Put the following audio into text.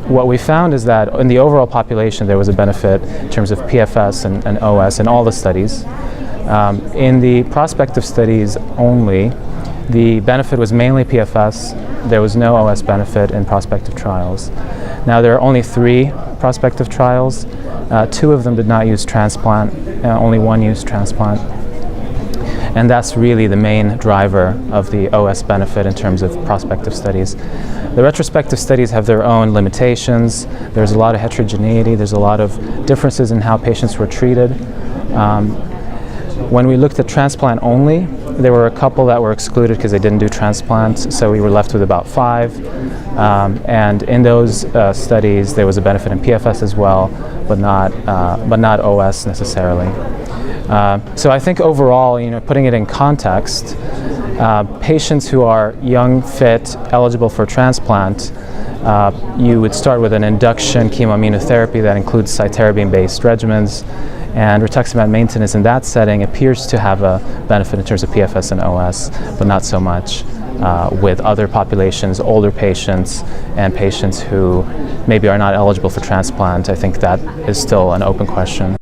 what we found is that in the overall population there was a benefit in terms of PFS and OS in all the studies. In the prospective studies only, the benefit was mainly PFS. There was no OS benefit in prospective trials. Now there are only 3 prospective trials. 2 of them did not use transplant, only 1 used transplant. And that's really the main driver of the OS benefit in terms of prospective studies. The retrospective studies have their own limitations. There's a lot of heterogeneity. There's a lot of differences in how patients were treated. When we looked at transplant only, there were a couple that were excluded because they didn't do transplants, so we were left with about 5. And in those studies, there was a benefit in PFS as well, but not OS necessarily. So I think overall, putting it in context, patients who are young, fit, eligible for transplant, you would start with an induction chemoimmunotherapy that includes cytarabine-based regimens, and rituximab maintenance in that setting appears to have a benefit in terms of PFS and OS, but not so much with other populations, older patients, and patients who maybe are not eligible for transplant. I think that is still an open question.